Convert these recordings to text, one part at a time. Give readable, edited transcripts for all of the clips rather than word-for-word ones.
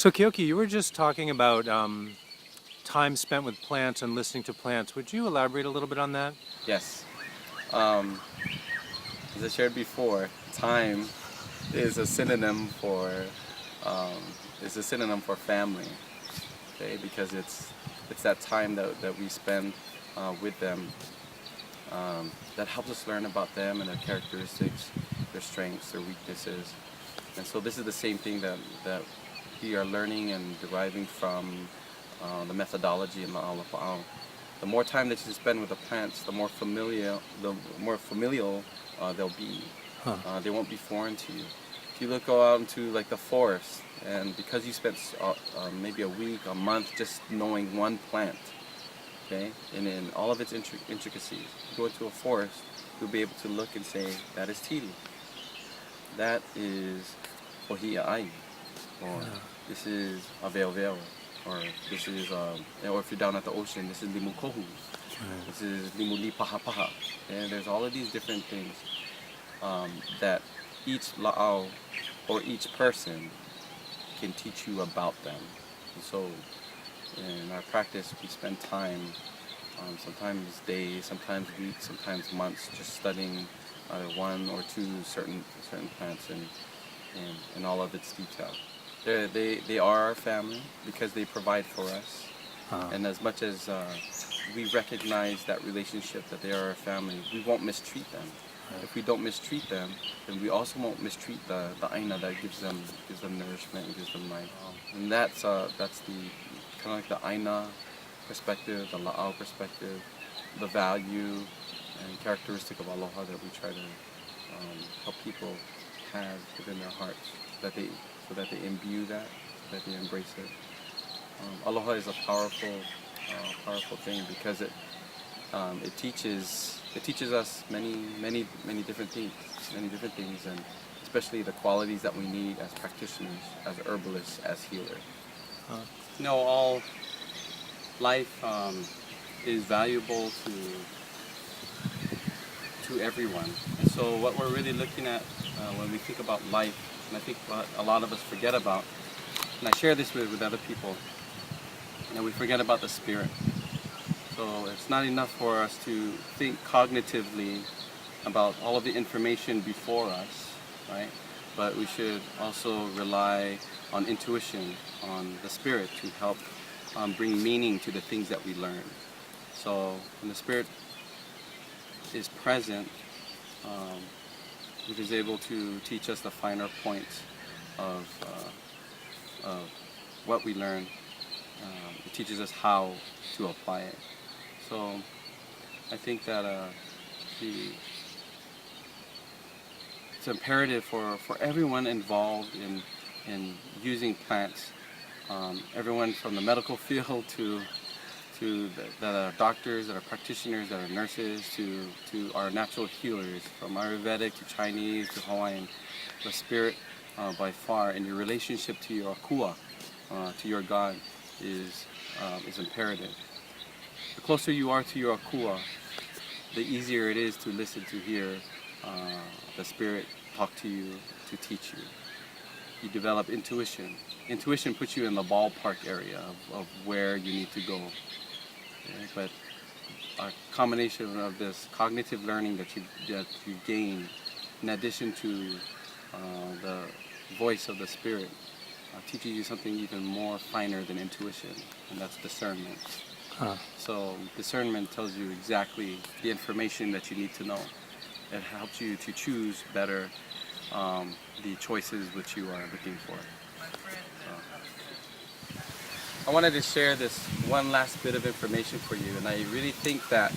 So Keoki, you were just talking about time spent with plants and listening to plants. Would you elaborate a little bit on that? Yes. Um, as I shared before, time is a synonym for um, family. Okay, because it's that time that we spend with them that helps us learn about them and their characteristics, their strengths, their weaknesses. And so this is the same thing that we are learning and deriving from the methodology in Ma'alapa'al. The more time that you spend with the plants, the more familial they'll be. Huh. They won't be foreign to you. If you go out into like the forest, and because you spent maybe a week, a month just knowing one plant, okay, and in all of its intricacies, you go into a forest, you'll be able to look and say, that is tili, that is ohia'ai, or this is aveoveo, or this is, or if you're down at the ocean, this is limukohu, this is limuli paha. And there's all of these different things that each la'au or each person can teach you about them. And so in our practice, we spend time, sometimes days, sometimes weeks, sometimes months, just studying either one or two certain plants in all of its detail. They are our family because they provide for us. And as much as we recognize that relationship, that they are our family, we won't mistreat them. If we don't mistreat them, then we also won't mistreat the aina that gives them nourishment and gives them life. And that's the kind of like the aina perspective, the la'au perspective, the value and characteristic of aloha that we try to help people have within their hearts, so that they imbue that, so that they embrace it. Aloha is a powerful thing because it teaches us many different things, and especially the qualities that we need as practitioners, as herbalists, as healers. All life is valuable to everyone, and so what we're really looking at when we think about life, and I think what a lot of us forget about, and I share this with other people, we forget about the spirit. So it's not enough for us to think cognitively about all of the information before us, right? But we should also rely on intuition, on the spirit to help bring meaning to the things that we learn. So when the spirit is present, it is able to teach us the finer points of what we learn. It teaches us how to apply it. So I think that it's imperative for everyone involved in using plants, everyone from the medical field to that are doctors, that are practitioners, that are nurses, to our natural healers, from Ayurvedic to Chinese to Hawaiian. The spirit by far, and your relationship to your akua, to your God, is imperative. The closer you are to your akua, the easier it is to listen, to hear the spirit talk to you, to teach you. You develop intuition. Intuition puts you in the ballpark area of where you need to go. Okay? But a combination of this cognitive learning that you gain, in addition to the voice of the spirit, teaches you something even more finer than intuition, and that's discernment. So discernment tells you exactly the information that you need to know. It helps you to choose better the choices which you are looking for. I wanted to share this one last bit of information for you, and I really think that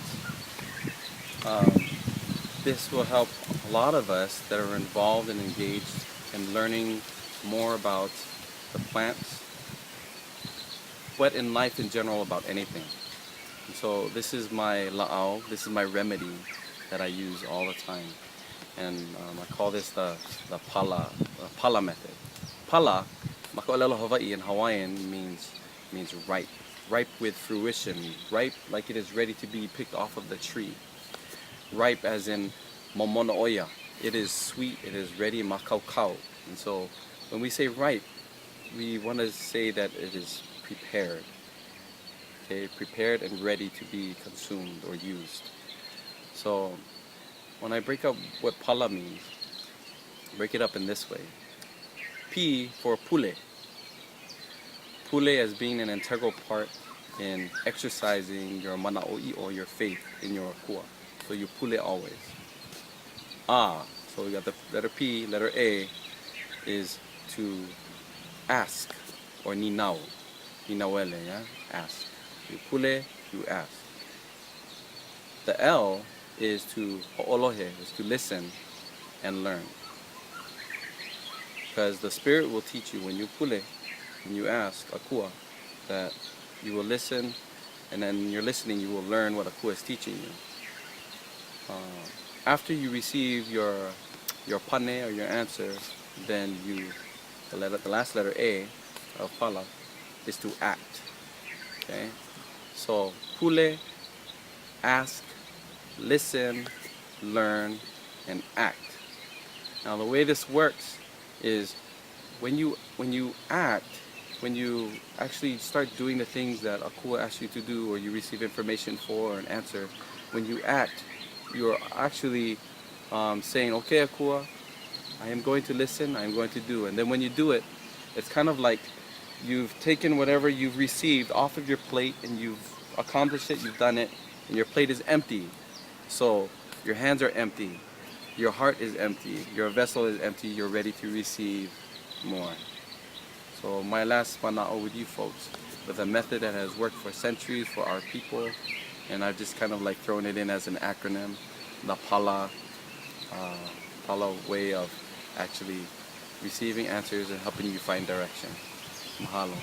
this will help a lot of us that are involved and engaged in learning more about the plants, but in life in general, about anything. And so this is my la'au, this is my remedy that I use all the time. And I call this the pala method. Pala, maka'olelo Hawaii in Hawaiian means ripe with fruition, ripe like it is ready to be picked off of the tree. Ripe as in momono oya, it is sweet, it is ready, makaukau. And so when we say ripe, we want to say that it is prepared. Okay, prepared and ready to be consumed or used. So when I break up what pala means, break it up in this way. P for pule. Pule as being an integral part in exercising your mana'o'i or your faith in your akua. So you pule always. So we got the letter P, letter A is to ask or ninau. Ninawele, yeah? Ask. You pule, you ask. The L is to ho'olohe, is to listen and learn. Because the Spirit will teach you when you pule, when you ask akua, that you will listen, and then in your listening you will learn what akua is teaching you. After you receive your pane or your answer, then the last letter A of pala is to act. Okay, so pule, ask, listen, learn, and act. Now the way this works is when you act, when you actually start doing the things that akua asks you to do, or you receive information for or an answer, when you act, you're actually saying, okay, akua, I am going to listen, I am going to do. And then when you do it, it's kind of like you've taken whatever you've received off of your plate and you've accomplished it, you've done it, and your plate is empty. So your hands are empty, your heart is empty, your vessel is empty, you're ready to receive more. So my last mana'o with you folks, with a method that has worked for centuries for our people, and I've just kind of like thrown it in as an acronym, the pala way of actually receiving answers and helping you find direction. Mahalo.